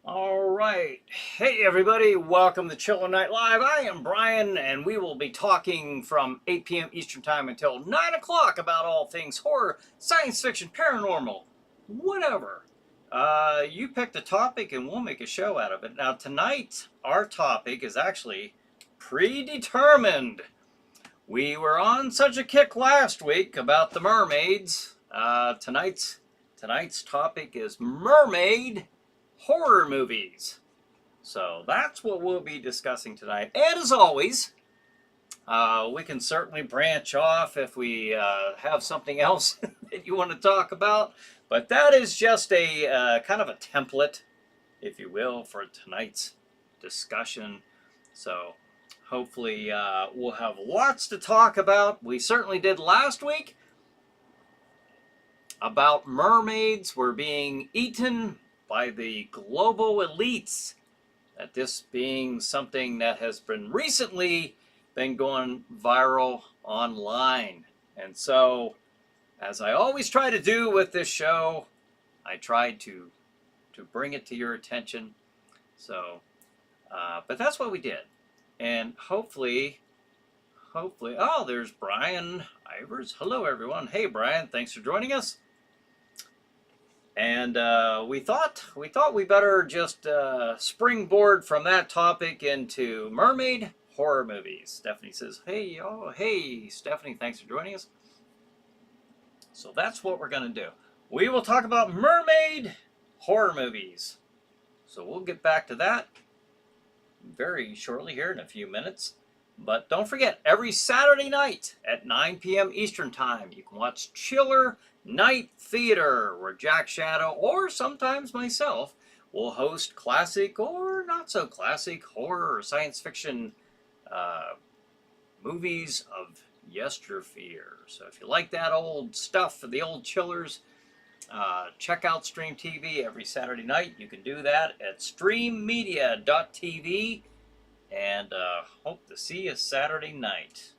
All right. Hey, everybody. Welcome to Chiller Night Live. I am Brian, and we will be talking from 8 p.m. Eastern Time until 9 o'clock about all things horror, science fiction, paranormal, whatever. You pick the topic, and we'll make a show out of it. Now, tonight, our topic is actually predetermined. We were on such a kick last week about the mermaids. Tonight's topic is mermaid horror movies. So that's what we'll be discussing tonight. And as always, we can certainly branch off if we have something else that you want to talk about. But that is just a kind of a template, if you will, for tonight's discussion. So hopefully we'll have lots to talk about. We certainly did last week about mermaids were being eaten by the global elites. That this being something that has been recently been going viral online. And so, as I always try to do with this show, I tried to bring it to your attention. So, but that's what we did. And hopefully, oh, there's Brian Ivers. Hello, everyone. Hey, Brian, thanks for joining us. And we thought we better just springboard from that topic into mermaid horror movies. Stephanie says, "Hey, oh, hey, Stephanie, thanks for joining us." So that's what we're gonna do. We will talk about mermaid horror movies. So we'll get back to that very shortly here in a few minutes. But don't forget, every Saturday night at 9 p.m. Eastern Time, you can watch Chiller Night Theater, where Jack Shadow, or sometimes myself, will host classic or not so classic horror or science fiction movies of yesteryear. So if you like that old stuff for the old chillers, check out Stream TV every Saturday night. You can do that at streammedia.tv, and hope to see you Saturday night.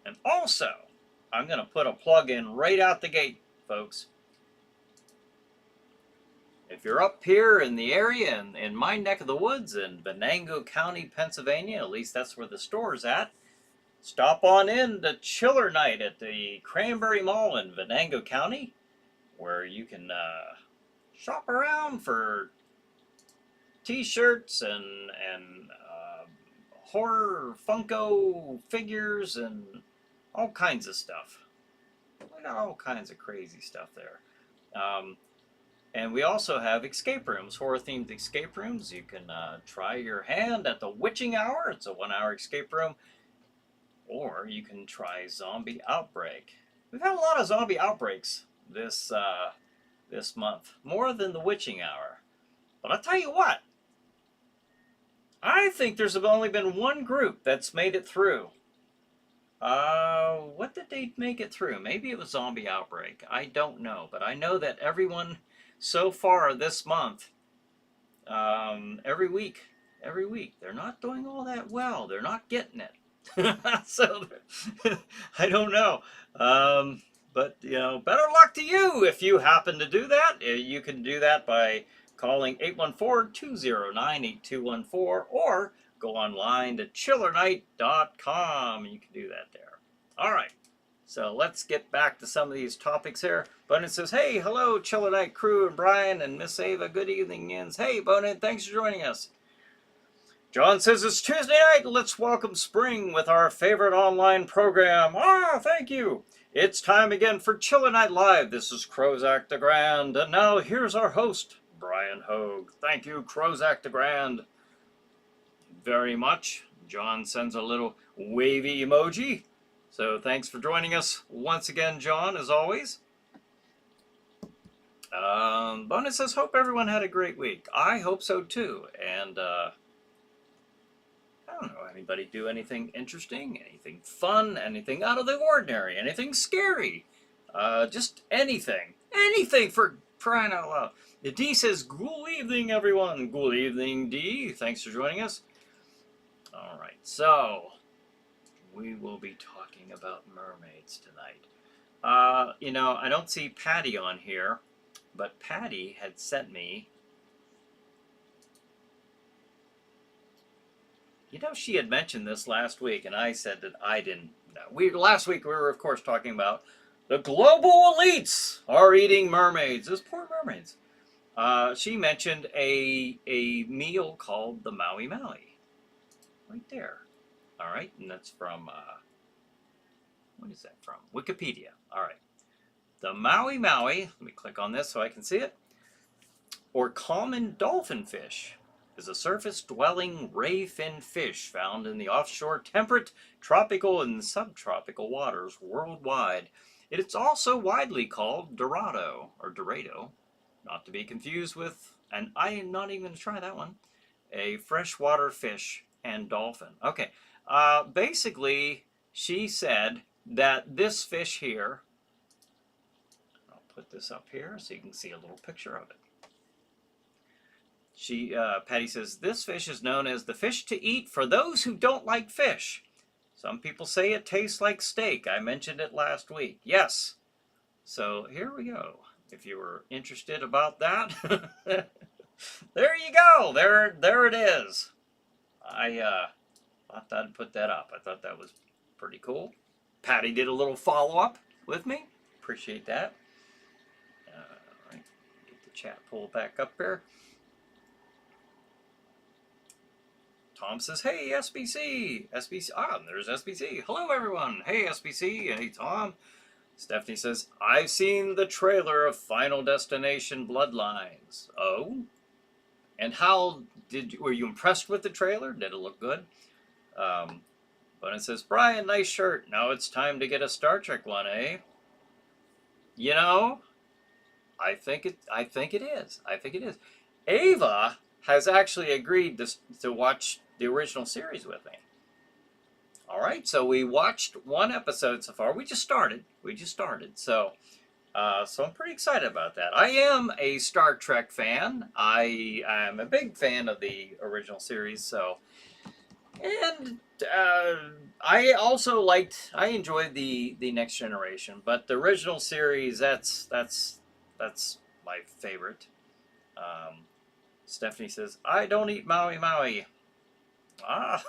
And also, I'm going to put a plug in right out the gate, folks. If you're up here in the area, in my neck of the woods in Venango County, Pennsylvania, at least that's where the store's at, stop on in to Chiller Night at the Cranberry Mall in Venango County, where you can shop around for t-shirts and horror Funko figures and all kinds of stuff. We got all kinds of crazy stuff there. And we also have escape rooms, horror-themed escape rooms. You can try your hand at the Witching Hour. It's a 1-hour escape room. Or you can try Zombie Outbreak. We've had a lot of zombie outbreaks this month. More than the Witching Hour. But I'll tell you what. I think there's only been one group that's made it through. What did they make it through? Maybe it was Zombie Outbreak. I don't know. But I know that everyone so far this month, every week, they're not doing all that well. They're not getting it. So, I don't know. But, you know, better luck to you if you happen to do that. You can do that by calling 814-209-8214 or go online to chillernight.com. You can do that there. All right. So let's get back to some of these topics here. Bonin says, "Hey, hello, Chiller Night crew and Brian and Miss Ava. Good evening, Yins." Hey, Bonin, thanks for joining us. John says, "It's Tuesday night. Let's welcome spring with our favorite online program." Ah, thank you. It's time again for Chiller Night Live. This is Crozak the Grand. And now here's our host, Bryan Hogue. Thank you, Crozak the Grand, very much. John sends a little wavy emoji. So thanks for joining us once again, John, as always. Bonus says, "Hope everyone had a great week." I hope so too. And I don't know, anybody do anything interesting, anything fun, anything out of the ordinary, anything scary? Just anything. Anything, for crying out loud. D says, "Good evening, everyone." Good evening, D. Thanks for joining us. All right, so we will be talking about mermaids tonight. You know, I don't see Patty on here. but Patty had sent me, you know, she had mentioned this last week, and I said that I didn't know. Last week we were, of course, talking about the global elites are eating mermaids. Those poor mermaids. She mentioned a meal called the Maui Maui. Right there. All right, and that's from, what is that from? Wikipedia. All right. The Maui Maui, let me click on this so I can see it, or common dolphin fish, is a surface-dwelling ray-fin fish found in the offshore temperate, tropical, and subtropical waters worldwide. It is also widely called dorado, or dorado, not to be confused with, and I am not even going to try that one, a freshwater fish and dolphin. Okay, basically, she said that this fish here, I'll put this up here so you can see a little picture of it. Patty says, this fish is known as the fish to eat for those who don't like fish. Some people say it tastes like steak. I mentioned it last week. Yes. So here we go. If you were interested about that, there you go. There it is. I thought I'd put that up. I thought that was pretty cool. Patty did a little follow-up with me. Appreciate that. All right. Get the chat pulled back up there. Tom says, hey, SBC. SBC. Ah, there's SBC. Hello, everyone. Hey, SBC. Hey, Tom. Stephanie says, I've seen the trailer of Final Destination Bloodlines. Oh? And how were you impressed with the trailer? Did it look good? But it says, Brian, nice shirt. Now it's time to get a Star Trek one, eh? You know, I think it is. I think it is. Ava has actually agreed to watch the original series with me. All right, so we watched one episode so far. We just started. So, so I'm pretty excited about that. I am a Star Trek fan. I am a big fan of the original series. So, and I also I enjoyed the Next Generation, but the original series, that's my favorite. Stephanie says, I don't eat Maui Maui. Ah.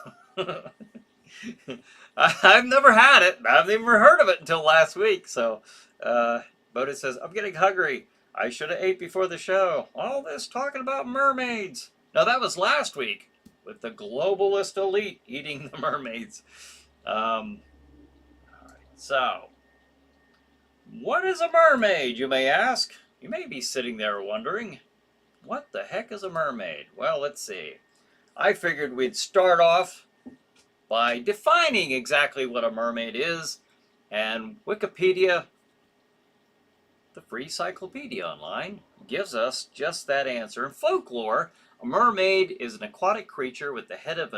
I've never had it. I've never heard of it until last week. So, Boda says, I'm getting hungry. I should have ate before the show. All this talking about mermaids. No, that was last week with the globalist elite eating the mermaids. All right. So, what is a mermaid, you may ask? You may be sitting there wondering, what the heck is a mermaid? Well, let's see. I figured we'd start off by defining exactly what a mermaid is, and Wikipedia, the free cyclopedia online, gives us just that answer. In folklore, a mermaid is an aquatic creature with the head of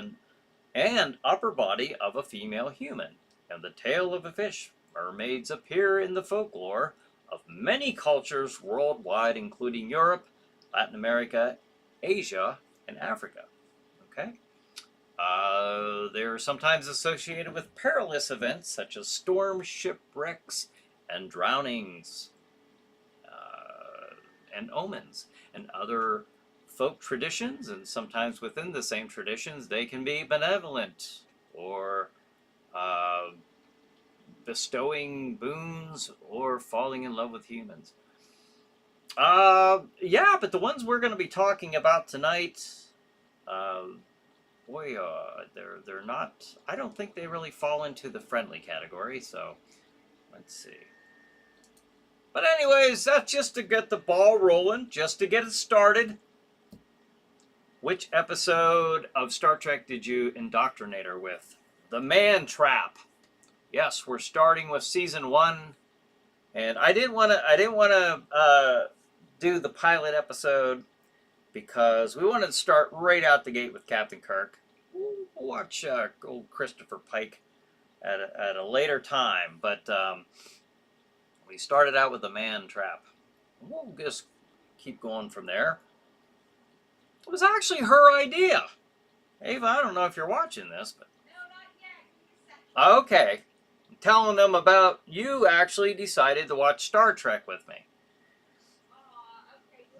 and upper body of a female human, and the tail of a fish. Mermaids appear in the folklore of many cultures worldwide, including Europe, Latin America, Asia, and Africa. Okay? They're sometimes associated with perilous events such as storms, shipwrecks, and drownings, and omens, and other folk traditions. And sometimes within the same traditions, they can be benevolent or bestowing boons or falling in love with humans. Yeah, but the ones we're going to be talking about tonight, boy, they're not, I don't think they really fall into the friendly category, so let's see. But anyways, that's just to get the ball rolling, just to get it started. Which episode of Star Trek did you indoctrinate her with? The Man Trap. Yes, we're starting with season 1, and I didn't want to do the pilot episode because we wanted to start right out the gate with Captain Kirk. We'll watch old Christopher Pike at a later time, but we started out with the Man Trap. We'll just keep going from there. It was actually her idea. Ava, I don't know if you're watching this, but no, not yet. Okay, I'm telling them about you actually decided to watch Star Trek with me.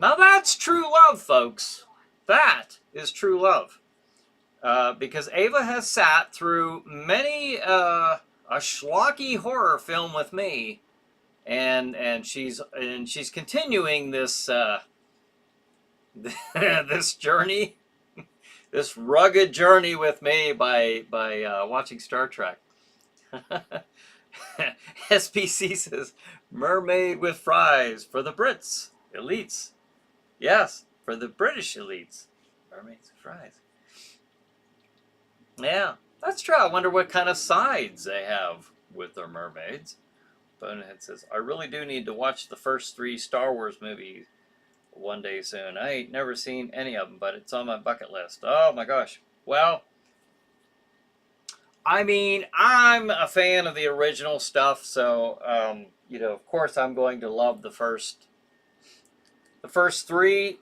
Now that's true love, folks. That is true love. Because Ava has sat through many a schlocky horror film with me, and she's continuing this this journey, this rugged journey with me by watching Star Trek. SPC says, mermaid with fries for the Brits, elites. Yes, for the British elites. Mermaids with fries. Yeah, that's true. I wonder what kind of sides they have with their mermaids. Bonehead says, I really do need to watch the first 3 Star Wars movies one day soon. I ain't never seen any of them, but it's on my bucket list. Oh my gosh. Well, I mean, I'm a fan of the original stuff, so you know, of course, I'm going to love the first 3,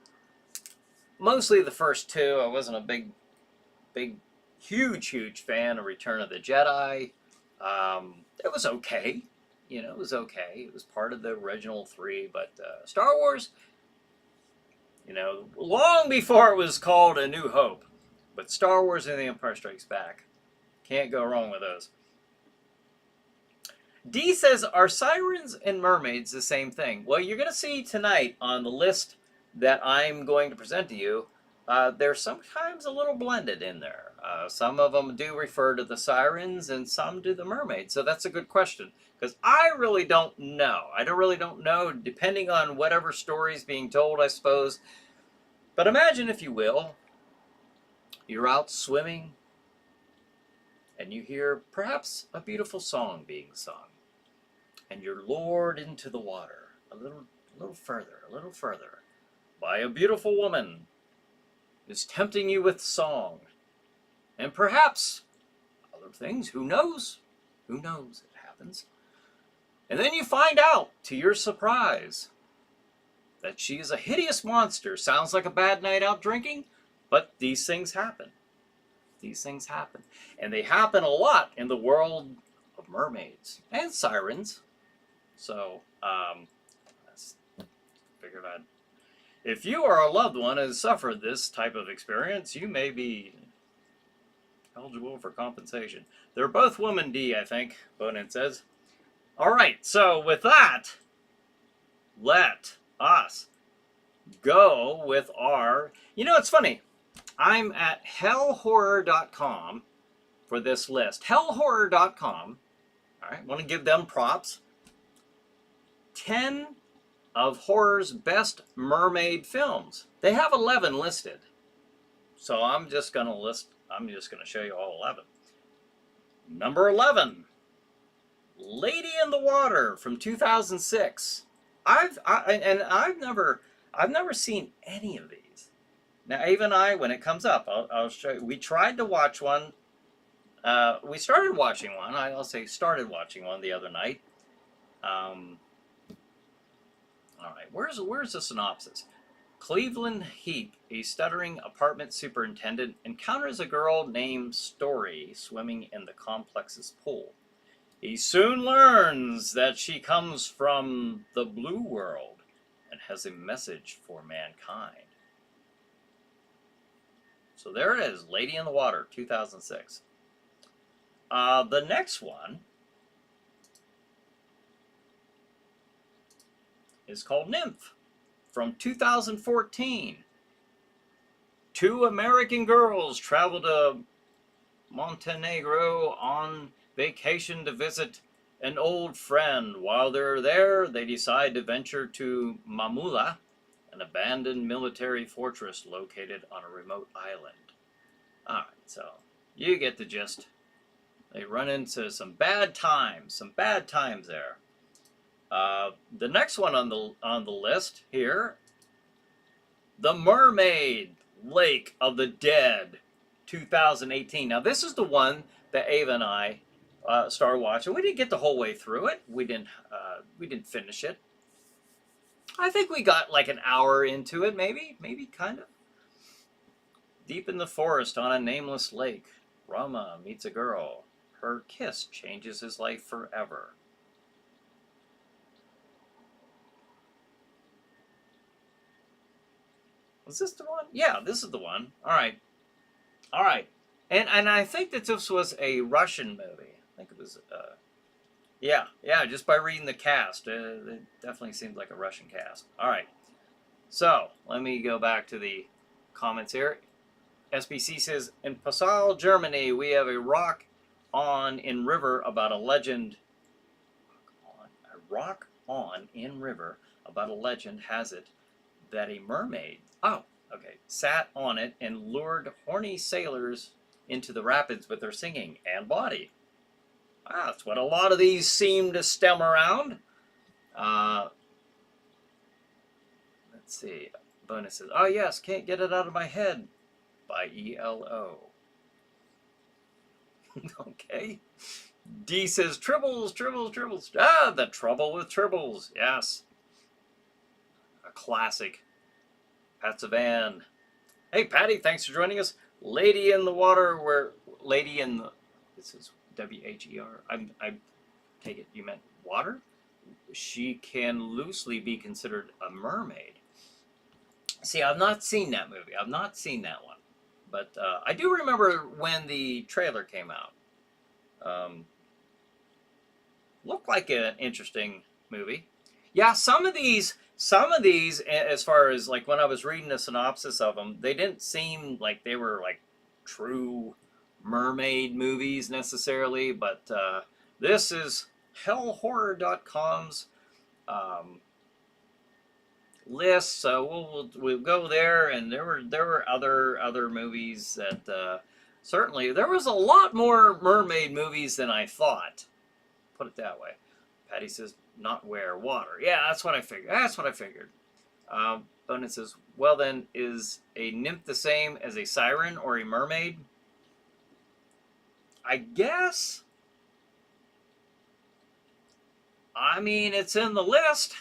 mostly the first 2. I wasn't a big, huge fan of Return of the Jedi. It was okay, you know, it was okay. It was part of the original 3, but Star Wars, you know, long before it was called A New Hope, but Star Wars and The Empire Strikes Back. Can't go wrong with those. D says, are sirens and mermaids the same thing? Well, you're going to see tonight on the list that I'm going to present to you, they're sometimes a little blended in there. Some of them do refer to the sirens and some do the mermaids. So that's a good question, because I really don't know. I really don't know, depending on whatever story is being told, I suppose. But imagine, if you will, you're out swimming and you hear perhaps a beautiful song being sung, and you're lured into the water a little further by a beautiful woman who's tempting you with song and perhaps other things. Who knows? Who knows? It happens. And then you find out, to your surprise, that she is a hideous monster. Sounds like a bad night out drinking, but these things happen. These things happen. And they happen a lot in the world of mermaids and sirens. So, figured I'd... If you are a loved one who has suffered this type of experience, you may be eligible for compensation. They're both women, D, I think, Bonin says. All right, so with that, let us go with our... You know, it's funny. I'm at hellhorror.com for this list. Hellhorror.com. All right, want to give them props. 10 of horror's best mermaid films. They have 11 listed. So I'm just going to show you all 11. Number 11, Lady in the Water from 2006. I've never seen any of these. Now, Ava and I, when it comes up, I'll show you. We tried to watch one. We started watching one. I'll say started watching one the other night. All right, where's the synopsis? Cleveland Heap, a stuttering apartment superintendent, encounters a girl named Story swimming in the complex's pool. He soon learns that she comes from the blue world and has a message for mankind. So there it is, Lady in the Water, 2006. The next one is called Nymph from 2014. 2 American girls travel to Montenegro on vacation to visit an old friend. While they're there, they decide to venture to Mamula, an abandoned military fortress located on a remote island. All right, so you get the gist. They run into some bad times there. The next one on the list here, The Mermaid, Lake of the Dead, 2018. Now this is the one that Ava and I started watching. We didn't get the whole way through it. We didn't finish it. I think we got like an hour into it, maybe kind of. Deep in the forest on a nameless lake, Rama meets a girl. Her kiss changes his life forever. Was this the one? Yeah, this is the one. All right. All right. And I think that this was a Russian movie. I think it was, yeah, just by reading the cast. It definitely seemed like a Russian cast. All right. So, let me go back to the comments here. SBC says, in Passau, Germany, we have a rock on in river about a legend. A rock on in river about a legend has it that a mermaid, sat on it and lured horny sailors into the rapids with her singing and body. That's what a lot of these seem to stem around. Let's see. Bonuses. Oh, yes, can't get it out of my head. By ELO. Okay. D says, Tribbles. The Trouble with Tribbles. Yes. A classic. Pat Savan. Hey, Patty, thanks for joining us. Lady in the Water, this is W-H-E-R. I take it you meant water? She can loosely be considered a mermaid. See, I've not seen that movie. I've not seen that one. But I do remember when the trailer came out. Looked like an interesting movie. Yeah, some of these, as far as like when I was reading the synopsis of them, they didn't seem like they were like true mermaid movies necessarily. But this is hellhorror.com's list, so we'll go there, and there were other movies that certainly there was a lot more mermaid movies than I thought. Put it that way. Patty says, not where water. Yeah, that's what I figured. Bonin says, well then, is a nymph the same as a siren or a mermaid? I guess. I mean, it's in the list.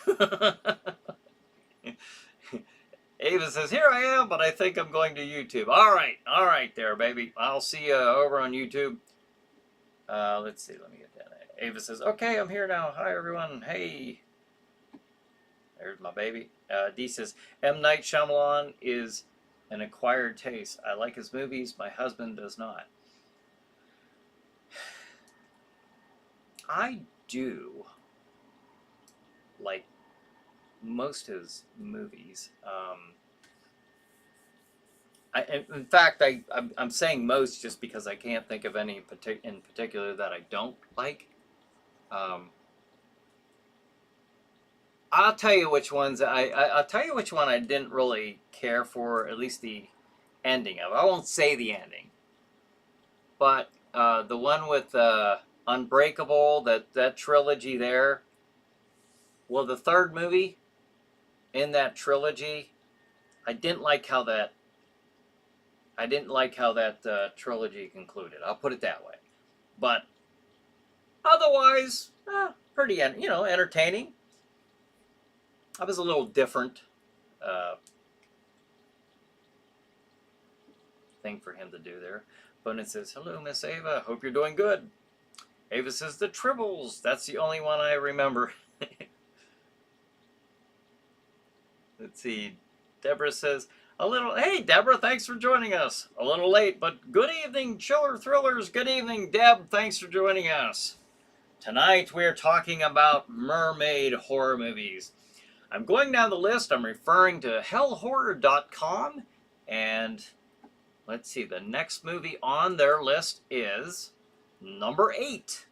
Ava says, here I am, but I think I'm going to YouTube. All right there, baby. I'll see you over on YouTube. Let's see, let me get that. Ava says, okay, I'm here now. Hi, everyone. Hey. There's my baby. D says, M. Night Shyamalan is an acquired taste. I like his movies. My husband does not. I do like most of his movies. In fact, I'm saying most just because I can't think of any in particular that I don't like. I'll tell you which ones I'll tell you which one I didn't really care for, at least the ending of. I won't say the ending, but the one with Unbreakable, that trilogy there. Well, the third movie in that trilogy, I didn't like how that trilogy concluded. I'll put it that way. But otherwise, pretty entertaining. I was a little different thing for him to do there. Bonin says, hello, Miss Ava. Hope you're doing good. Ava says, the Tribbles. That's the only one I remember. Let's see. Deborah says, hey, Deborah, thanks for joining us. A little late, but good evening, Chiller Thrillers. Good evening, Deb. Thanks for joining us. Tonight, we're talking about mermaid horror movies. I'm going down the list. I'm referring to hellhorror.com. And let's see, the next movie on their list is number 8.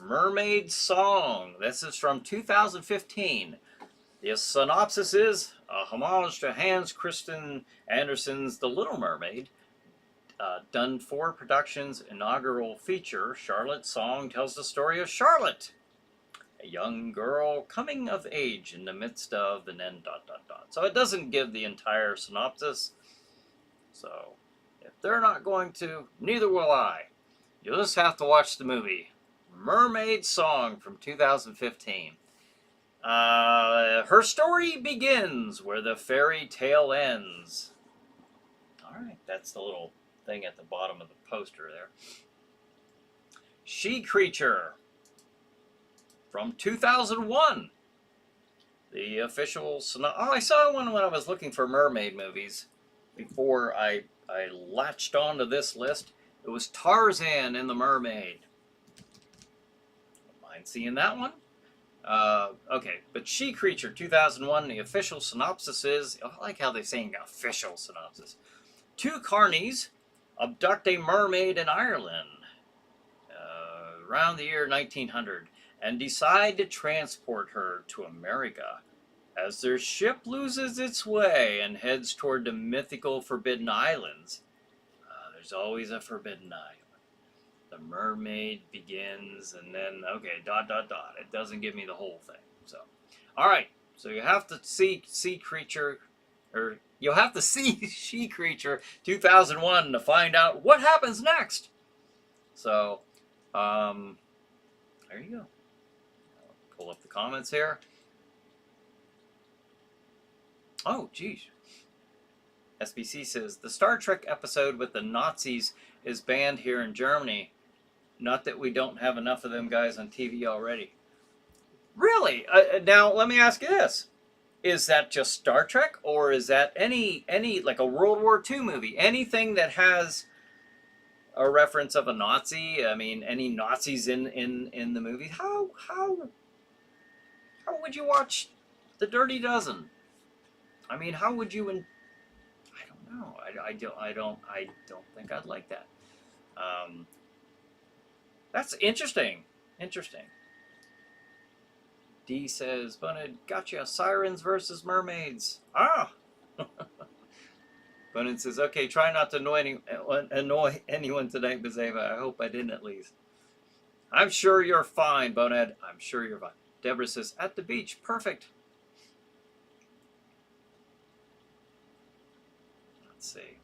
Mermaid Song. This is from 2015. The synopsis is a homage to Hans Christian Andersen's The Little Mermaid. Done for Productions' inaugural feature, Charlotte's Song tells the story of Charlotte, a young girl coming of age in the midst of, and then ... So it doesn't give the entire synopsis. So if they're not going to, neither will I. You'll just have to watch the movie. Mermaid Song from 2015. Her story begins where the fairy tale ends. Alright, that's the little thing at the bottom of the poster there. She Creature from 2001. The official oh, I saw one when I was looking for mermaid movies before I latched onto this list. It was Tarzan and the Mermaid. Don't mind seeing that one. Okay, but She Creature 2001, the official synopsis is, I like how they're saying official synopsis. Two carnies abduct a mermaid in Ireland around the year 1900 and decide to transport her to America. As their ship loses its way and heads toward the mythical Forbidden Islands, there's always a forbidden island. The mermaid begins, and then, okay, ... It doesn't give me the whole thing. So, all right. So you have to see Creature, or you'll have to see She Creature 2001 to find out what happens next. So, there you go. I'll pull up the comments here. Oh, geez. SBC says, the Star Trek episode with the Nazis is banned here in Germany. Not that we don't have enough of them guys on TV already. Really? Now, let me ask you this. Is that just Star Trek, or is that any like a World War II movie? Anything that has a reference of a Nazi? I mean, any Nazis in the movie? How would you watch The Dirty Dozen? I mean, how would you? I don't know. I don't think I'd like that. That's interesting. Interesting. D says, Bunted, gotcha. Sirens versus mermaids. Ah. Bunted says, okay, try not to annoy anyone tonight, Bazeva. I hope I didn't at least. I'm sure you're fine, Bonehead. I'm sure you're fine. Deborah says, at the beach. Perfect. Let's see.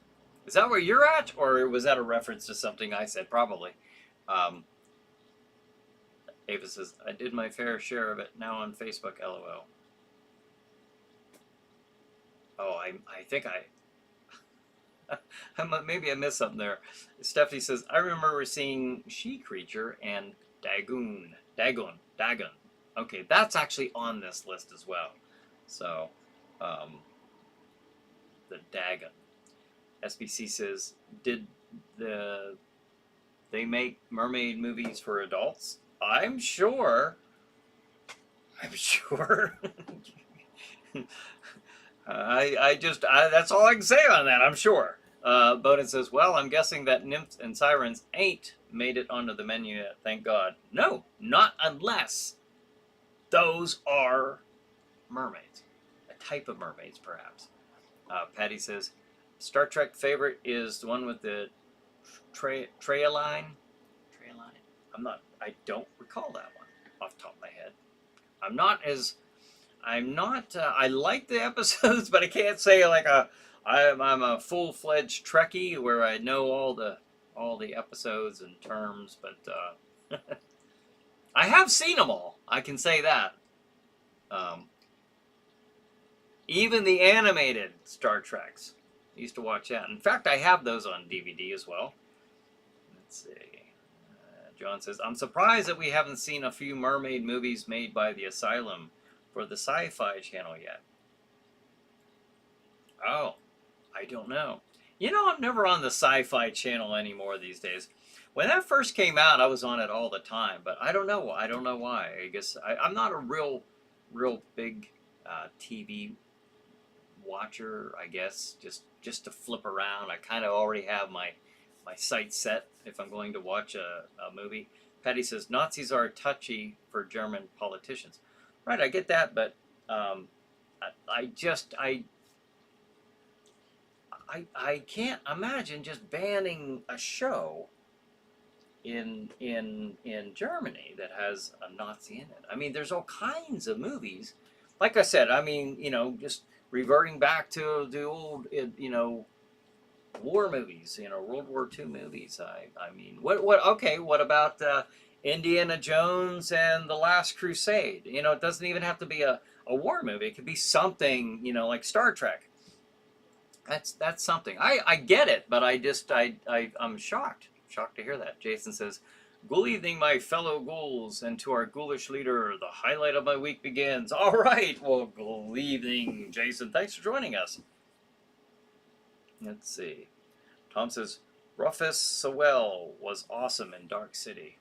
Is that where you're at, or was that a reference to something I said? Probably. Ava says, I did my fair share of it. Now on Facebook, LOL. Oh, I think maybe I missed something there. Stephanie says, I remember seeing She Creature and Dagon. Okay, that's actually on this list as well. So, the Dagon. SBC says, did they make mermaid movies for adults? I'm sure. That's all I can say on that. I'm sure. Bowden says, well, I'm guessing that nymphs and sirens ain't made it onto the menu yet. Thank God. No, not unless those are mermaids. A type of mermaids, perhaps. Patty says, Star Trek favorite is the one with the Trealine. I don't recall that one off the top of my head. I like the episodes, but I can't say like I'm a full-fledged Trekkie where I know all the episodes and terms, but I have seen them all. I can say that. Even the animated Star Treks. I used to watch that. In fact, I have those on DVD as well. Let's see. John says, I'm surprised that we haven't seen a few mermaid movies made by the Asylum for the Sci-Fi Channel yet. Oh, I don't know. You know, I'm never on the Sci-Fi Channel anymore these days. When that first came out, I was on it all the time, but I don't know. I don't know why. I guess I'm not a real big TV watcher, I guess, just to flip around. I kind of already have my sights set if I'm going to watch a movie. Patty says, Nazis are touchy for German politicians. Right, I get that, but I can't imagine just banning a show in Germany that has a Nazi in it. I mean, there's all kinds of movies. Like I said, I mean, you know, just reverting back to the old, you know, war movies, you know, World War II movies. I mean, what about Indiana Jones and The Last Crusade? You know, it doesn't even have to be a war movie. It could be something, you know, like Star Trek. That's something. I get it, but I'm shocked to hear that. Jason says, Good evening, my fellow ghouls, and to our ghoulish leader, the highlight of my week begins. All right, well, good evening, Jason. Thanks for joining us. Let's see. Tom says, Rufus Sewell was awesome in Dark City.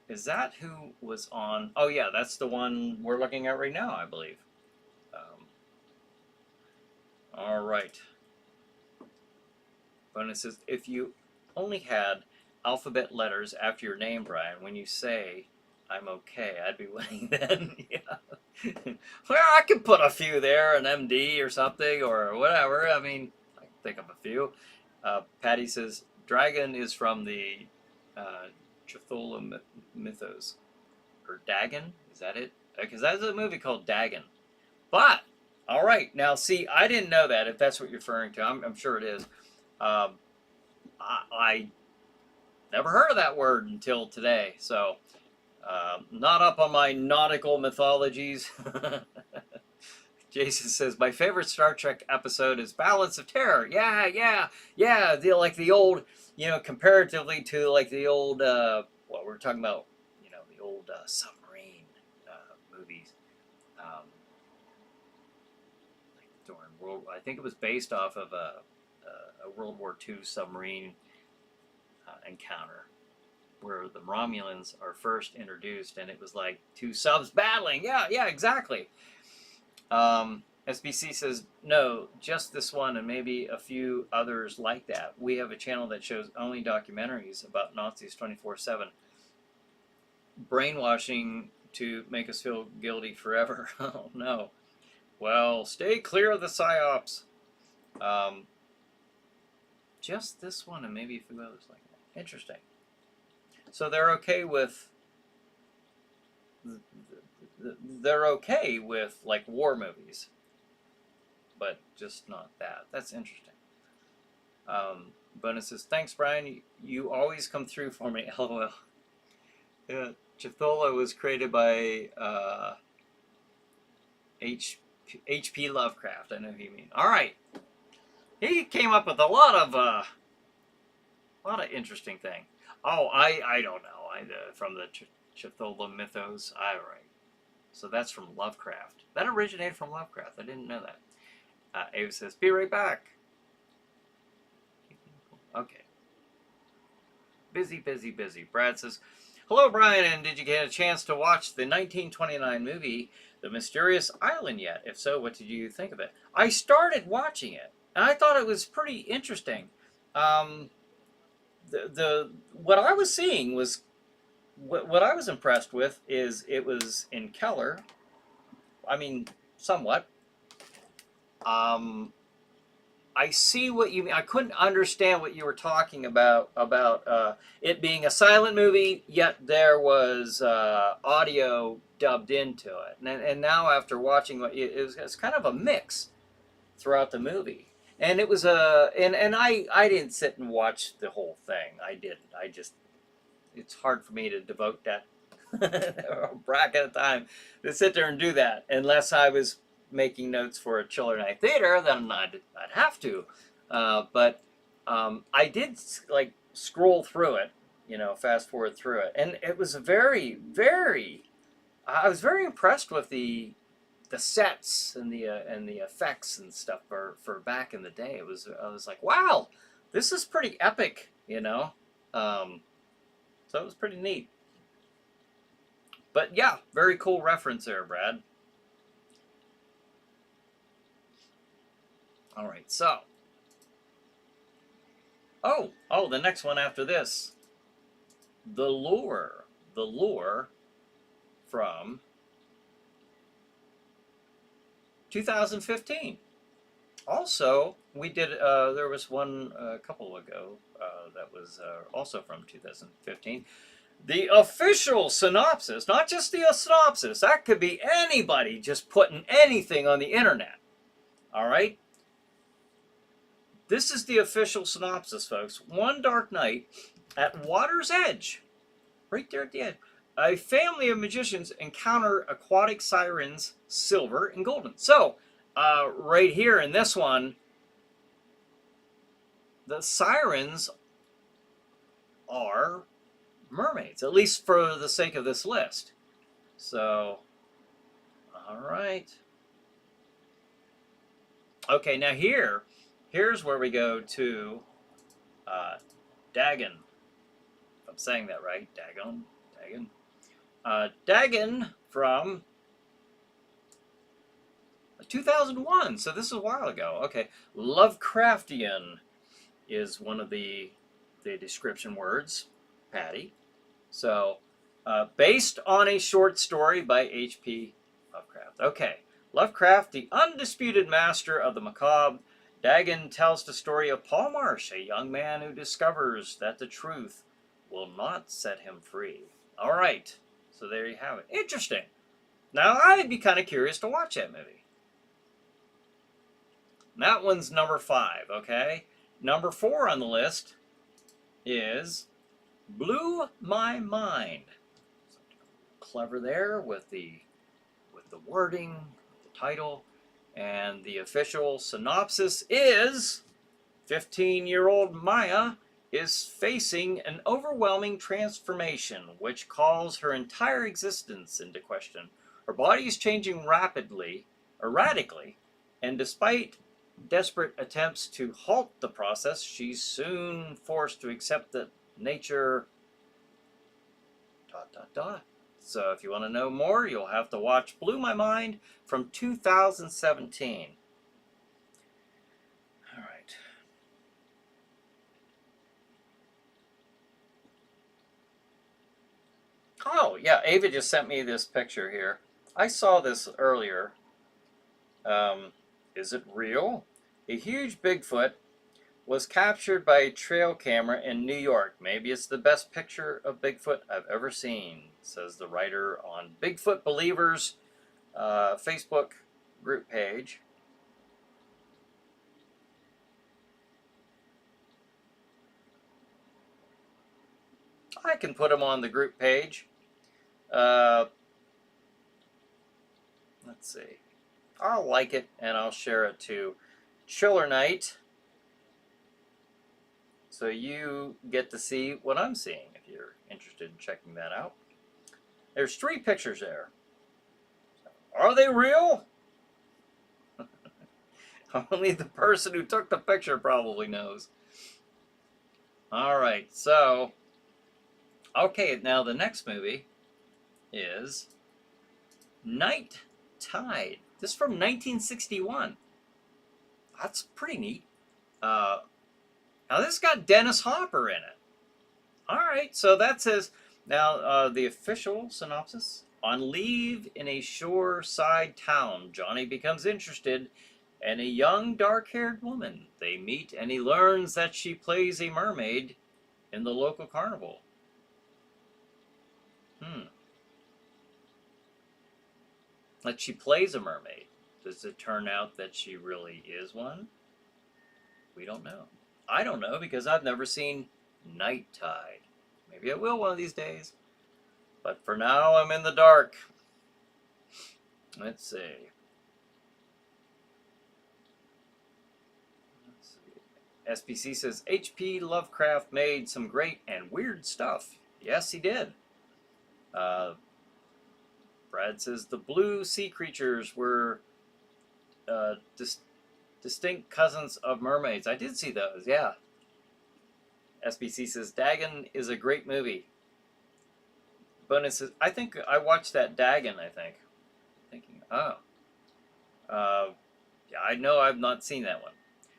Is that who was on? Oh, yeah, that's the one we're looking at right now, I believe. All right. Bonus says, if you only had alphabet letters after your name, Brian, when you say, I'm okay, I'd be winning then. Yeah. Well, I could put a few there, an MD or something, or whatever. I mean, I can think of a few. Patty says, Dragon is from the Cthulhu mythos. Or Dagon? Is that it? Because that's a movie called Dagon. But, all right. Now, see, I didn't know that, if that's what you're referring to. I'm sure it is. I never heard of that word until today, so not up on my nautical mythologies. Jason says, my favorite Star Trek episode is Balance of Terror. Yeah. Like the old, comparatively to like the old, well, we're talking about, the old submarine movies. Like during I think it was based off of a World War II submarine encounter where the Romulans are first introduced, and it was like two subs battling. Yeah, exactly. SBC says, no, just this one and maybe a few others like that. We have a channel that shows only documentaries about Nazis 24/7. Brainwashing to make us feel guilty forever. Oh, no. Well, stay clear of the PSYOPs. Just this one and maybe a few others like that. Interesting. So they're okay with like war movies, but just not that. That's interesting. Bonus says, thanks, Brian. You always come through for me. LOL. Yeah, Cthulhu was created by H.P. Lovecraft. I know who you mean. All right. He came up with a lot of interesting things. Oh, I don't know. From the Cthulhu mythos. All right. So that's from Lovecraft. That originated from Lovecraft. I didn't know that. Ava says, be right back. Okay. Busy. Brad says, hello, Brian, and did you get a chance to watch the 1929 movie, The Mysterious Island yet? If so, what did you think of it? I started watching it, and I thought it was pretty interesting. What I was seeing was, what I was impressed with is it was in Keller. I mean, somewhat. I see what you mean. I couldn't understand what you were talking about it being a silent movie, yet there was audio dubbed into it. And now after watching it's kind of a mix throughout the movie. And it was and I didn't sit and watch the whole thing. I didn't. It's hard for me to devote that bracket of time to sit there and do that unless I was making notes for a Chiller Night Theater. Then I'd have to. But I did like scroll through it, fast forward through it, and it was very, very. I was very impressed with the sets and the effects and stuff for back in the day. I was like, wow, this is pretty epic, So it was pretty neat. But yeah, very cool reference there, Brad. All right, so. Oh, the next one after this. The Lure from 2015. Also, we did, there was one a couple ago that was also from 2015. The official synopsis, not just the synopsis. That could be anybody just putting anything on the internet. All right? This is the official synopsis, folks. One dark night at water's edge, right there at the edge, a family of magicians encounter aquatic sirens, silver and golden. So, right here in this one, the sirens are mermaids, at least for the sake of this list. So, all right. Okay, now here's where we go to Dagon. If I'm saying that right, Dagon. Dagon from 2001, so this is a while ago. Okay, Lovecraftian is one of the description words, Patty. So, based on a short story by H.P. Lovecraft. Okay, Lovecraft, the undisputed master of the macabre, Dagon tells the story of Paul Marsh, a young man who discovers that the truth will not set him free. All right, so there you have it. Interesting. Now, I'd be kind of curious to watch that movie. That one's number 5, okay? Number 4 on the list is Blew My Mind. Clever there with the wording, the title, and the official synopsis is 15-year-old Maya is facing an overwhelming transformation which calls her entire existence into question. Her body is changing erratically, and despite desperate attempts to halt the process, she's soon forced to accept that nature... ... So if you want to know more, you'll have to watch Blew My Mind from 2017. All right. Oh, yeah, Ava just sent me this picture here. I saw this earlier. Is it real? A huge Bigfoot was captured by a trail camera in New York. Maybe it's the best picture of Bigfoot I've ever seen, says the writer on Bigfoot Believers Facebook group page. I can put them on the group page. Let's see. I'll like it and I'll share it to Chiller Night, so you get to see what I'm seeing if you're interested in checking that out. There's 3 pictures there. Are they real? Only the person who took the picture probably knows. All right, so, okay, now the next movie is Night Tide. This is from 1961. That's pretty neat. Now this got Dennis Hopper in it. All right, so that says, now the official synopsis. On leave in a shoreside town, Johnny becomes interested in a young dark-haired woman. They meet and he learns that she plays a mermaid in the local carnival. That she plays a mermaid. Does it turn out that she really is one? We don't know. I don't know because I've never seen Night Tide. Maybe I will one of these days. But for now, I'm in the dark. Let's see. SBC says, H.P. Lovecraft made some great and weird stuff. Yes, he did. Brad says, the blue sea creatures were distinct cousins of mermaids. I did see those, yeah. SBC says, Dagon is a great movie. Bonus says, I think I watched that Dagon, I think. Thinking, oh. Yeah, I know I've not seen that one.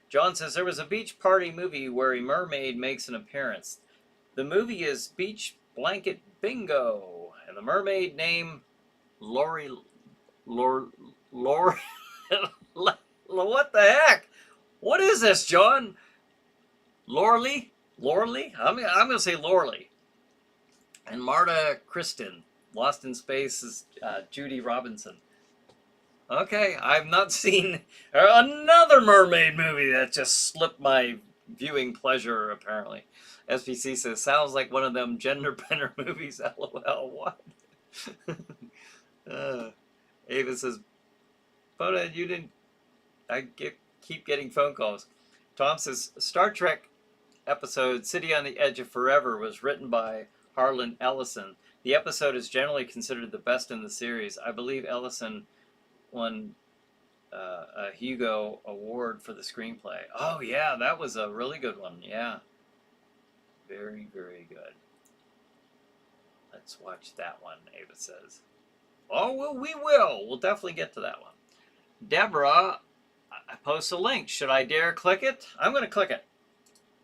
John says, there was a beach party movie where a mermaid makes an appearance. The movie is Beach Blanket Bingo. And the mermaid name, Lori, what the heck? What is this, John? Lorley? I'm going to say Lorley. And Marta Kristen. Lost in Space is Judy Robinson. Okay, I've not seen another mermaid movie that just slipped my viewing pleasure, apparently. SPC says, sounds like one of them gender bender movies, LOL. What? Ava says, Bona, you didn't... keep getting phone calls. Tom says, Star Trek episode City on the Edge of Forever was written by Harlan Ellison. The episode is generally considered the best in the series. I believe Ellison won a Hugo Award for the screenplay. Oh, yeah, that was a really good one. Yeah. Very, very good. Let's watch that one, Ava says. Oh, well, we will. We'll definitely get to that one. Deborah, I post a link. Should I dare click it? I'm going to click it.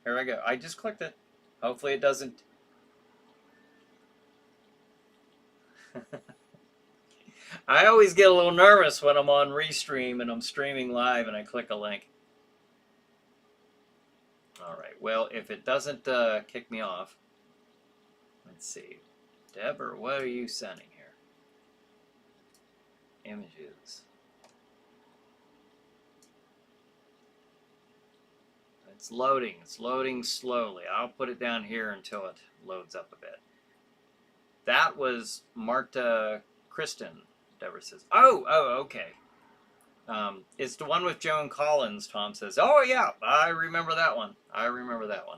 Here I go. I just clicked it. Hopefully it doesn't. I always get a little nervous when I'm on Restream and I'm streaming live and I click a link. All right. Well, if it doesn't kick me off, let's see. Deborah, what are you sending here? Images. It's loading. It's loading slowly. I'll put it down here until it loads up a bit. That was Marta Kristen, Deborah says. Oh, okay. It's the one with Joan Collins, Tom says. Oh, yeah, I remember that one. I remember that one.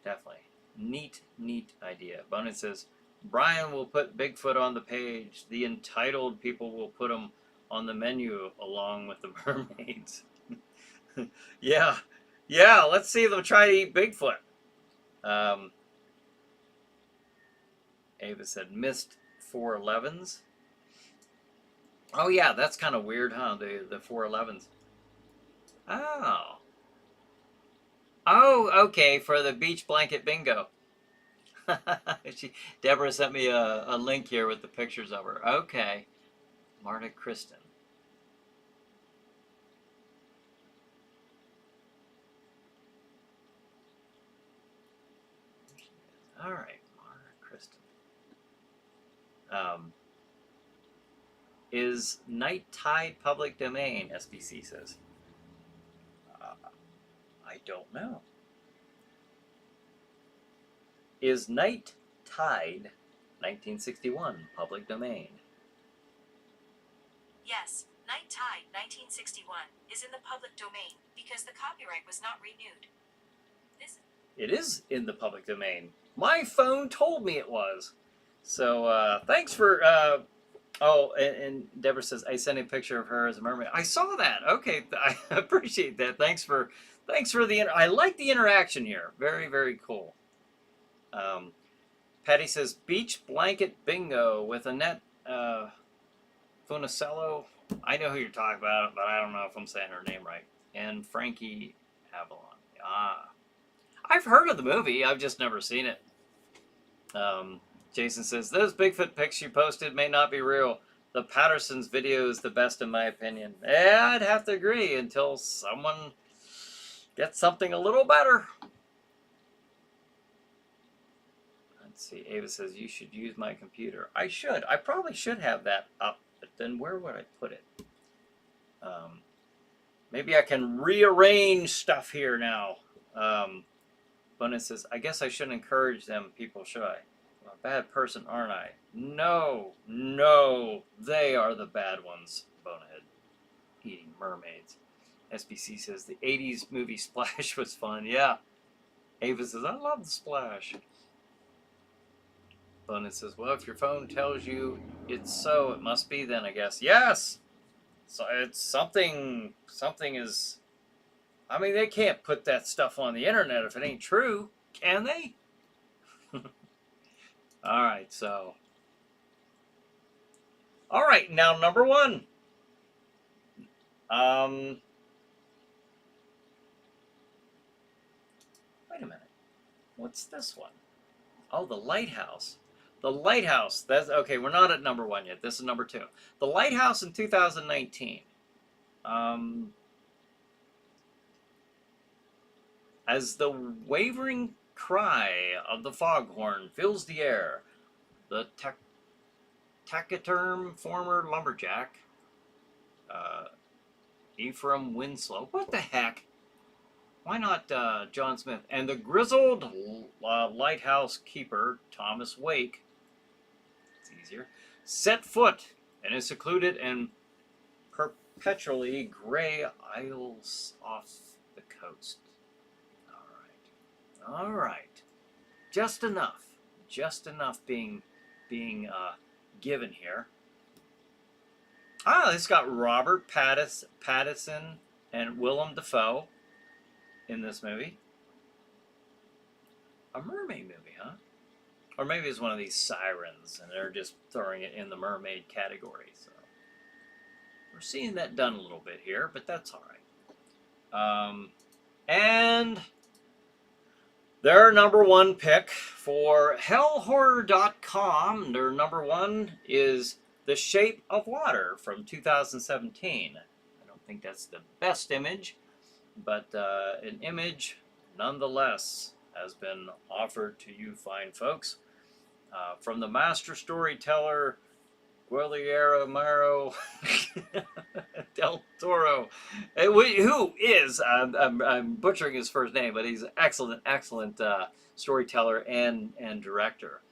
Definitely. Neat, neat idea. Bonin says, Brian will put Bigfoot on the page. The entitled people will put him on the menu along with the mermaids. Yeah. Yeah, let's see them try to eat Bigfoot. Ava said, missed 411s. Oh, yeah, that's kind of weird, huh? The 411s. Oh. Oh, okay, for the beach blanket bingo. Deborah sent me a link here with the pictures of her. Okay. Marta Kristen. All right, Marta Kristen. Is Night Tide public domain? SBC says. I don't know. Is Night Tide 1961 public domain? Yes, Night Tide 1961 is in the public domain because the copyright was not renewed. It is in the public domain. My phone told me it was. So thanks for... oh, and Deborah says, I sent a picture of her as a mermaid. I saw that. Okay, I appreciate that. Thanks for the... I like the interaction here. Very, very cool. Patty says, beach blanket bingo with Annette Funicello. I know who you're talking about, but I don't know if I'm saying her name right. And Frankie Avalon. Ah. I've heard of the movie. I've just never seen it. Jason says, those Bigfoot pics you posted may not be real. The Patterson's video is the best in my opinion. Yeah, I'd have to agree until someone gets something a little better. Let's see. Ava says, you should use my computer. I should. I probably should have that up, but then where would I put it? Maybe I can rearrange stuff here now. Bonin says, I guess I shouldn't encourage them, people, should I? I'm a bad person, aren't I? No, no, they are the bad ones, Bonehead. Eating mermaids. SBC says, the 80s movie Splash was fun. Yeah. Ava says, I love the Splash. Bonin says, well, if your phone tells you it's so, it must be then, I guess. Yes! So it's something is... I mean, they can't put that stuff on the internet if it ain't true, can they? All right, so. All right, now number one. Wait a minute. What's this one? Oh, the Lighthouse. The Lighthouse. That's okay. We're not at number one yet. This is number two. The Lighthouse in 2019. As the wavering cry of the foghorn fills the air, the taciturn former lumberjack, Ephraim Winslow, what the heck? Why not John Smith? And the grizzled lighthouse keeper, Thomas Wake, it's easier, set foot in a secluded and perpetually gray isles off the coast. All right. Just enough. just enough being given here. Ah, it's got Robert Pattinson and Willem Dafoe in this movie. A mermaid movie, huh? Or maybe it's one of these sirens, and they're just throwing it in the mermaid category. So we're seeing that done a little bit here, but that's all right. And their number one pick for hellhorror.com, their number one is The Shape of Water from 2017. I don't think that's the best image, but an image nonetheless has been offered to you fine folks from the master storyteller Guillermo del Toro, who is, I'm butchering his first name, but he's an excellent storyteller and director.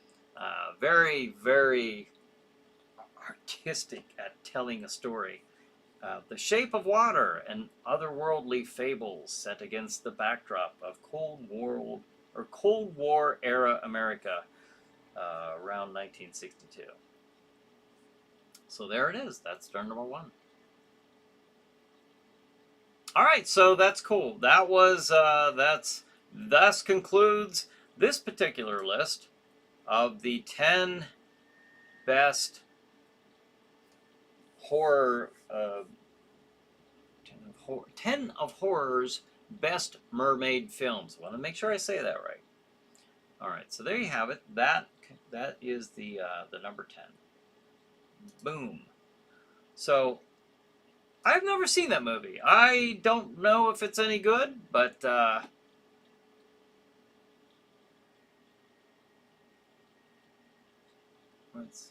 Very, very artistic at telling a story. The Shape of Water and otherworldly fables set against the backdrop of Cold War era America around 1962. So there it is. That's their number one. All right, so that's cool. That was thus concludes this particular list of the 10 best horror 10 of horror's best mermaid films. I want to make sure I say that right. All right, so there you have it. That is the number 10. Boom. So I've never seen that movie. I don't know if it's any good, but let's see.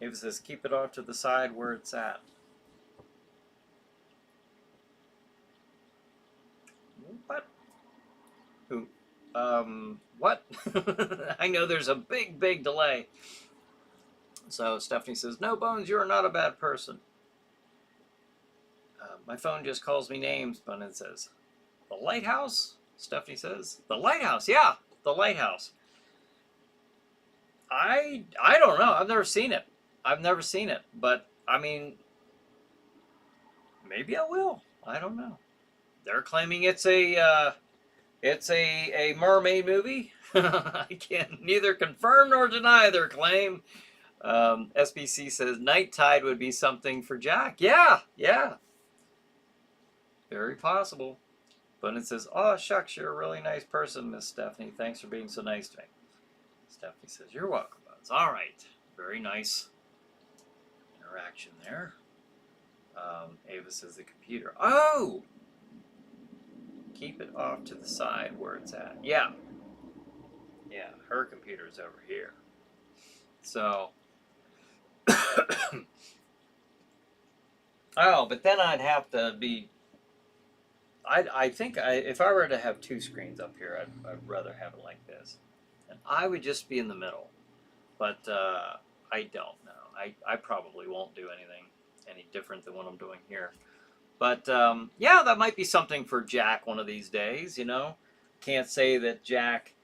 It says keep it off to the side where it's at. What? Who? What? I know there's a big delay. So Stephanie says, no, Bones, you're not a bad person. My phone just calls me names, Bones says. The Lighthouse? Stephanie says. The Lighthouse, yeah, The Lighthouse. I don't know. I've never seen it. But, I mean, maybe I will. I don't know. They're claiming it's a mermaid movie. I can neither confirm nor deny their claim. SBC says Night Tide would be something for Jack. Yeah. Very possible. But it says, oh, shucks, you're a really nice person, Miss Stephanie. Thanks for being so nice to me. Stephanie says, you're welcome, Buzz. All right. Very nice interaction there. Ava says the computer. Oh! Keep it off to the side where it's at. Yeah, her computer's over here. So, oh, but then I'd have to be, I think if I were to have two screens up here, I'd rather have it like this. And I would just be in the middle. But I don't know. I probably won't do anything any different than what I'm doing here. But, yeah, that might be something for Jack one of these days, you know. Can't say that Jack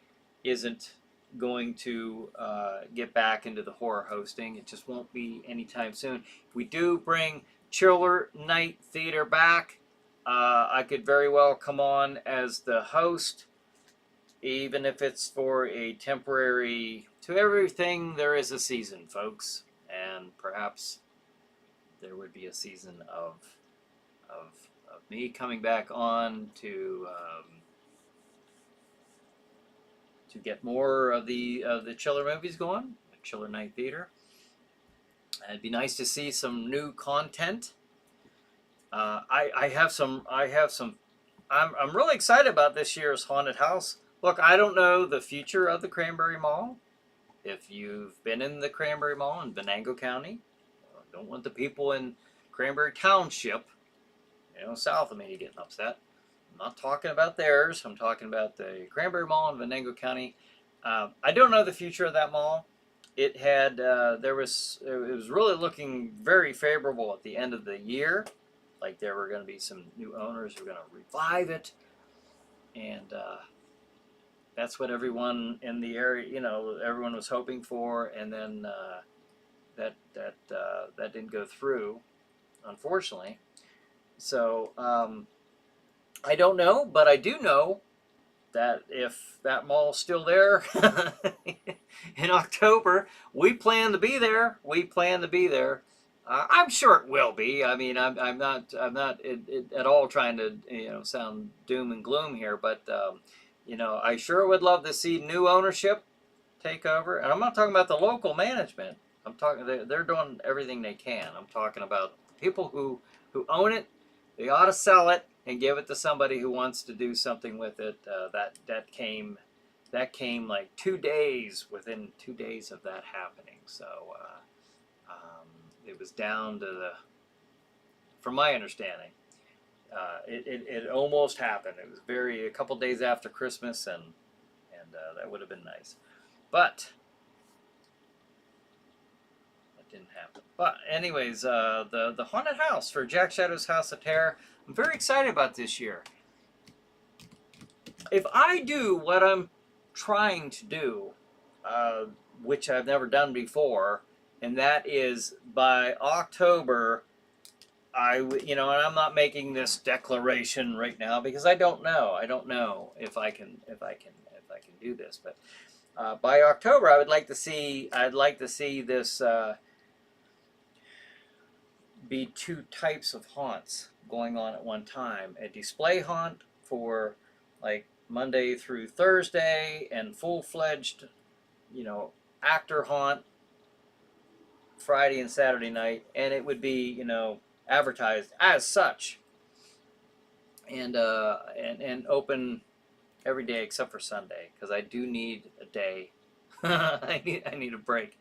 isn't going to get back into the horror hosting. It just won't be anytime soon. If we do bring Chiller Night Theater back, I could very well come on as the host, even if it's for a temporary... To everything, there is a season, folks. And perhaps there would be a season of me coming back on to get more of the Chiller movies going, the Chiller Night Theater. It'd be nice to see some new content. I have some. I'm really excited about this year's haunted house. Look, I don't know the future of the Cranberry Mall. If you've been in the Cranberry Mall in Venango County, I don't want the people in Cranberry Township, south of me, getting upset. I'm not talking about theirs. I'm talking about the Cranberry Mall in Venango County. I don't know the future of that mall. It had it was really looking very favorable at the end of the year. Like there were going to be some new owners who were going to revive it. and that's what everyone in the area, everyone was hoping for, and then that didn't go through, unfortunately. So I don't know, but I do know that if that mall's still there in October, we plan to be there. We plan to be there. I'm sure it will be. I mean, I'm not at all trying to sound doom and gloom here, but I sure would love to see new ownership take over. And I'm not talking about the local management. I'm talking they're doing everything they can. I'm talking about people who own it. They ought to sell it and give it to somebody who wants to do something with it. That came like 2 days within 2 days of that happening. So it was down to from my understanding, it almost happened. It was a couple days after Christmas, and that would have been nice, but that didn't happen. But anyways, the haunted house for Jack Shadow's House of Terror, I'm very excited about this year. If I do what I'm trying to do, which I've never done before, and that is by October, and I'm not making this declaration right now because I don't know. I don't know if I can do this, but by October, I'd like to see this be 2 types of haunts going on at one time: a display haunt for like Monday through Thursday, and full-fledged, actor haunt Friday and Saturday night, and it would be, advertised as such, and open every day except for Sunday, because I do need a day. I need a break,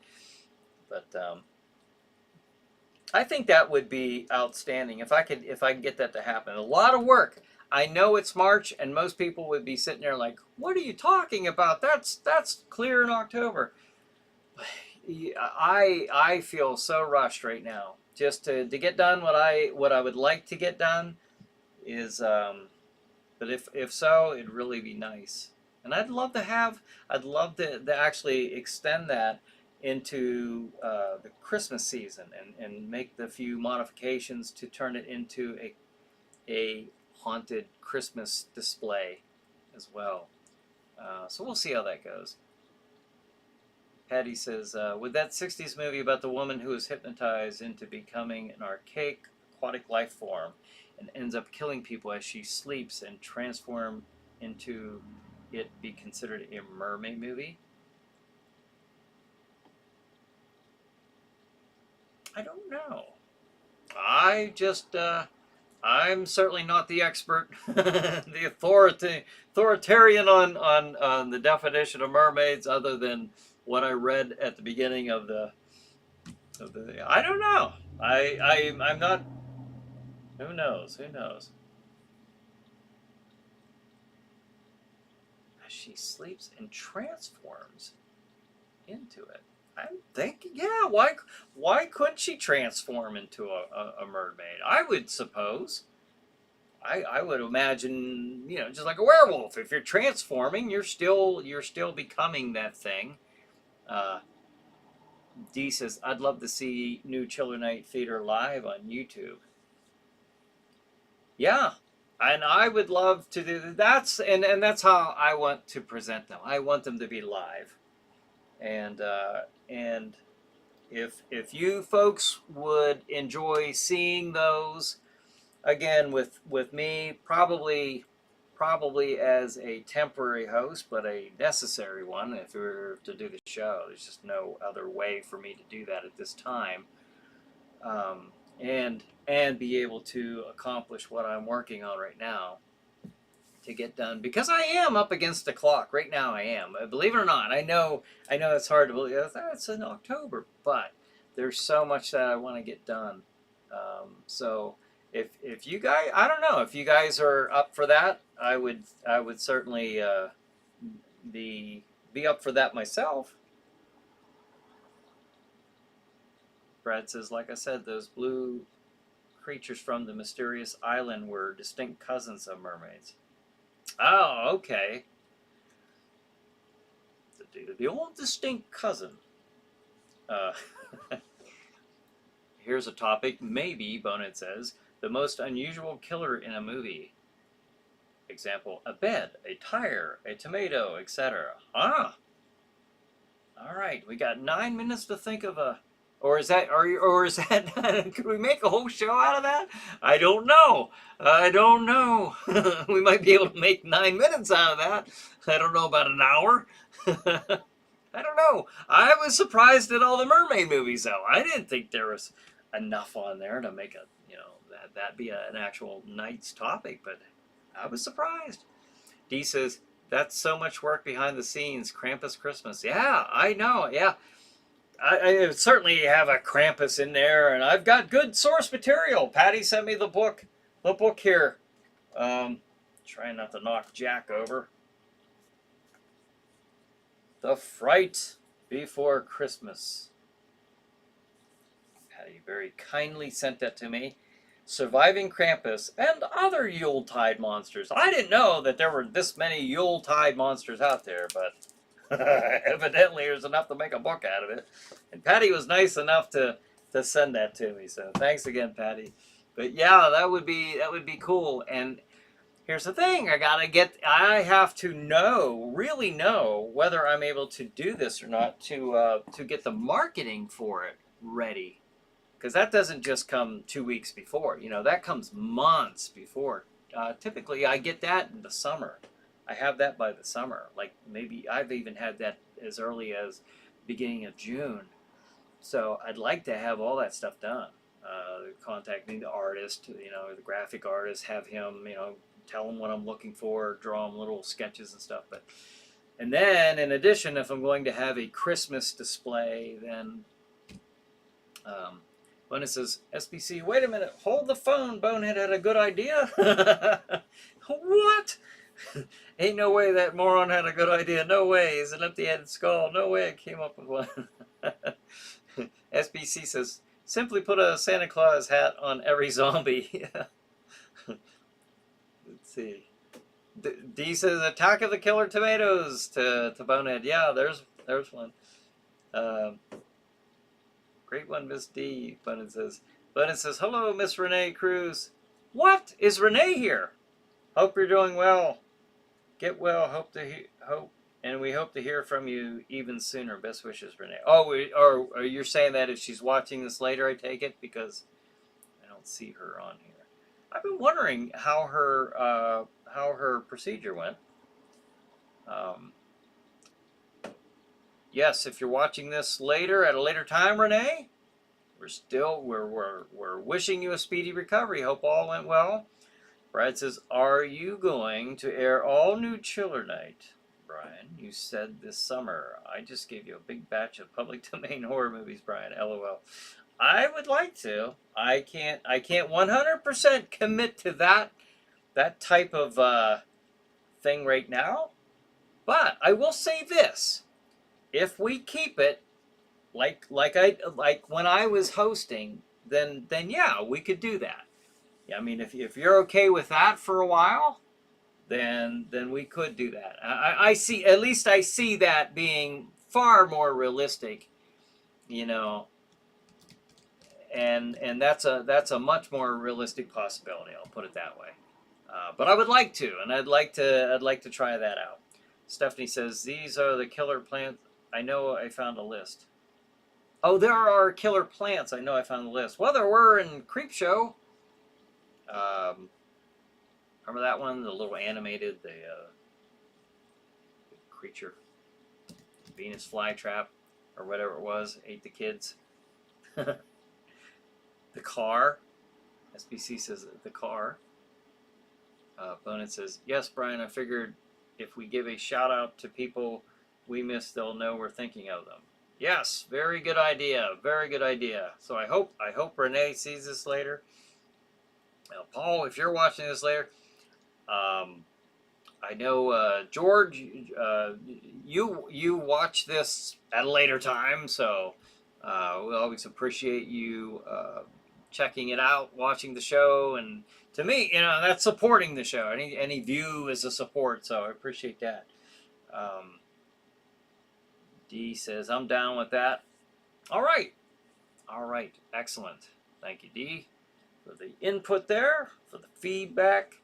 but I think that would be outstanding if I could get that to happen. A lot of work. I know it's March, and most people would be sitting there like, "What are you talking about? That's clear in October." I feel so rushed right now just to get done what I would like to get done is but if so, it'd really be nice. And I'd love to actually extend that into the Christmas season, and make the few modifications to turn it into a haunted Christmas display as well. So we'll see how that goes. Patty says, with that 60s movie about the woman who is hypnotized into becoming an archaic aquatic life form and ends up killing people as she sleeps and transform into it, be considered a mermaid movie? I don't know. I just, I'm certainly not the expert, the authoritarian on the definition of mermaids, other than what I read at the beginning of the. I don't know. I'm not. Who knows? Who knows? As she sleeps and transforms into it. I'm thinking, yeah, why couldn't she transform into a mermaid? I would suppose. I would imagine, just like a werewolf. If you're transforming, you're still becoming that thing. Dee says, I'd love to see new Chiller Night Theater live on YouTube. Yeah, and I would love to do that's that's how I want to present them. I want them to be live, and if you folks would enjoy seeing those, again with me, probably as a temporary host, but a necessary one if we were to do the show. There's just no other way for me to do that at this time, and be able to accomplish what I'm working on right now to get done, because I am up against the clock right now. I am, believe it or not. I know it's hard to believe. It's in October, but there's so much that I want to get done. So if you guys, I don't know if you guys are up for that, I would certainly be up for that myself. Brad says, like I said, those blue creatures from the mysterious island were distinct cousins of mermaids. Oh, okay. The old distinct cousin. Uh, here's a topic. Maybe, Bonehead says, the most unusual killer in a movie. Example, a bed, a tire, a tomato, etc. Ah, all right. We got 9 minutes to think of a... Or is that... Or is that... Could we make a whole show out of that? I don't know. I don't know. We might be able to make 9 minutes out of that. I don't know about an hour. I don't know. I was surprised at all the mermaid movies, though. I didn't think there was enough on there to make a, that be an actual night's topic, but I was surprised. Dee says, that's so much work behind the scenes. Krampus Christmas. Yeah, I know. Yeah. I certainly have a Krampus in there, and I've got good source material. Patty sent me the book here. Trying not to knock Jack over. The Fright Before Christmas. Patty very kindly sent that to me. Surviving Krampus and other Yuletide monsters. I didn't know that there were this many Yuletide monsters out there, but evidently there's enough to make a book out of it. And Patty was nice enough to send that to me, so thanks again, Patty. But yeah, that would be cool. And here's the thing, I have to really know whether I'm able to do this or not to get the marketing for it ready. Because that doesn't just come 2 weeks before, that comes months before. Typically I get that in the summer. I have that by the summer. Like maybe I've even had that as early as beginning of June. So I'd like to have all that stuff done. Contacting the artist, the graphic artist, have him, tell him what I'm looking for, draw him little sketches and stuff. And then, in addition, if I'm going to have a Christmas display, then Bonehead says, SBC, wait a minute, hold the phone. Bonehead had a good idea. What? Ain't no way that moron had a good idea. No way. He's an empty-headed skull. No way I came up with one. SBC says, simply put a Santa Claus hat on every zombie. Let's see. D says, Attack of the Killer Tomatoes to Bonehead. Yeah, there's one. Great one, Miss D. Bonehead says, hello, Miss Renee Cruz. What? Is Renee here? Hope you're doing well. Get well. And we hope to hear from you even sooner. Best wishes, Renee. Oh, or you're saying that if she's watching this later, I take it, because I don't see her on here. I've been wondering how her procedure went. Yes, if you're watching this later at a later time, Renee, we're wishing you a speedy recovery. Hope all went well. Brad says, are you going to air all new Chiller Night? Brian, you said this summer. I just gave you a big batch of public domain horror movies, Brian. LOL. I would like to. I can't 100% commit to that type of thing right now. But I will say this: if we keep it like when I was hosting, then yeah, we could do that. Yeah, I mean, if you're okay with that for a while, then we could do that. I see that being far more realistic, and that's a much more realistic possibility. I'll put it that way. But I would like to, and I'd like to try that out. Stephanie says, these are the killer plants. I know I found a list. Oh, there are killer plants. I know I found the list. Well, there were in Creepshow. Remember that one? The little animated, the creature, Venus flytrap, or whatever it was, ate the kids. The car. SBC says the car. Bonehead says, yes, Brian, I figured if we give a shout out to people we miss, they'll know we're thinking of them. Yes, very good idea. Very good idea. So I hope Renee sees this later. Now, Paul, if you're watching this later, I know George, you watch this at a later time, so we'll always appreciate you checking it out, watching the show, and to me, that's supporting the show. Any view is a support, so I appreciate that. D says, I'm down with that. All right. Excellent. Thank you, D, for the input there, for the feedback.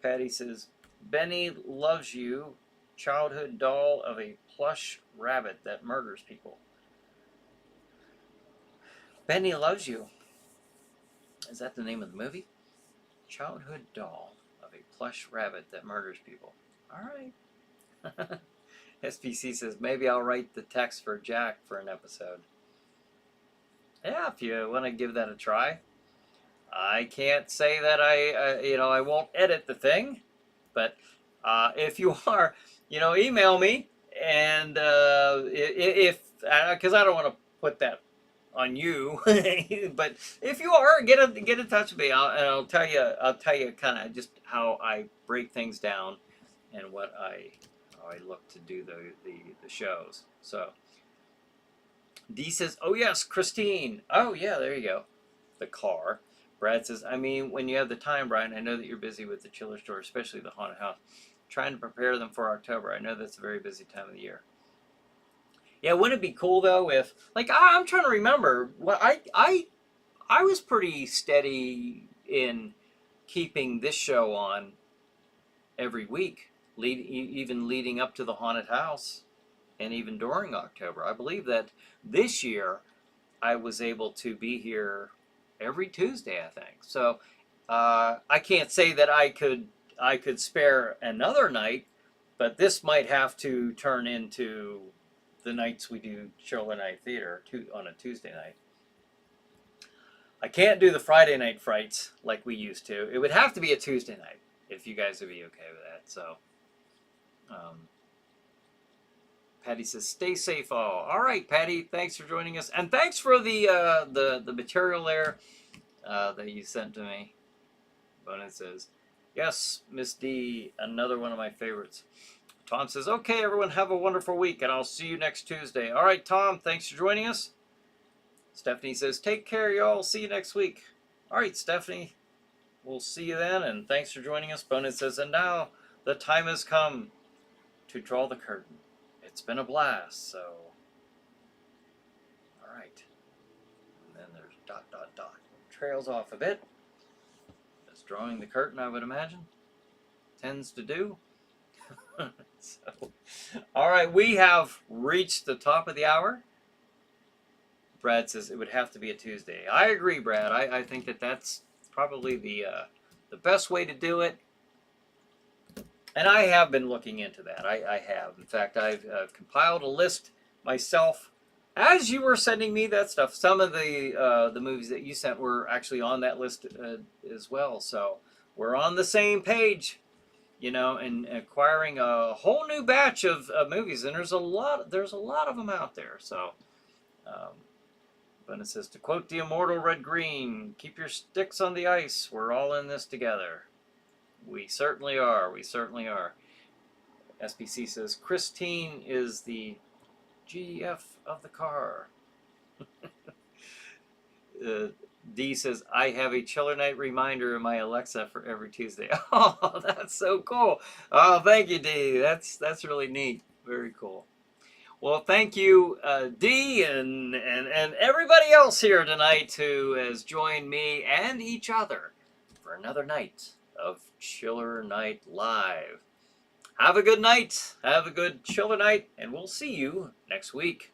Patty says, Benny loves you, childhood doll of a plush rabbit that murders people. Benny loves you. Is that the name of the movie? Childhood doll of a plush rabbit that murders people. All right. SPC says, maybe I'll write the text for Jack for an episode. Yeah, if you want to give that a try. I can't say that I won't edit the thing, but if you are, email me, and if because I don't want to put that on you, but if you are, get in touch with me. I'll tell you kind of just how I break things down and how I look to do the shows. So D says, oh yes, Christine. Oh yeah, there you go. The car. Brad says, I mean, when you have the time, Brian, I know that you're busy with the chiller store, especially the haunted house. Trying to prepare them for October. I know that's a very busy time of the year. Yeah, wouldn't it be cool though if, like, I'm trying to remember. What I was pretty steady in keeping this show on every week, even leading up to the haunted house, and even during October. I believe that this year I was able to be here every Tuesday, I think. So I can't say that I could spare another night, but this might have to turn into the nights we do Chiller Night Theater on a Tuesday night. I can't do the Friday night frights like we used to. It would have to be a Tuesday night if you guys would be okay with that. So Patty says, stay safe all. All right, Patty, thanks for joining us. And thanks for the material there that you sent to me. Bonin says, yes, Miss D, another one of my favorites. Tom says, okay, everyone, have a wonderful week, and I'll see you next Tuesday. All right, Tom, thanks for joining us. Stephanie says, take care, y'all. See you next week. All right, Stephanie, we'll see you then, and thanks for joining us. Bonin says, and now the time has come to draw the curtain. It's been a blast, so, all right. And then there's ... Trails off a bit. That's drawing the curtain, I would imagine. Tends to do. So, all right, we have reached the top of the hour. Brad says it would have to be a Tuesday. I agree, Brad. I think that's probably the best way to do it. And I have been looking into that. I have. In fact, I've compiled a list myself. As you were sending me that stuff, some of the movies that you sent were actually on that list as well. So we're on the same page, and acquiring a whole new batch of movies. And there's a lot of them out there. So, but it says, to quote the immortal Red Green, keep your sticks on the ice. We're all in this together. We certainly are. We certainly are. SPC says, Christine is the GF of the car. D says, I have a Chiller Night reminder in my Alexa for every Tuesday. Oh, that's so cool. Oh, thank you, D. That's really neat. Very cool. Well, thank you, D, and everybody else here tonight who has joined me and each other for another night of Chiller Night Live. Have a good night. Have a good Chiller Night, and we'll see you next week.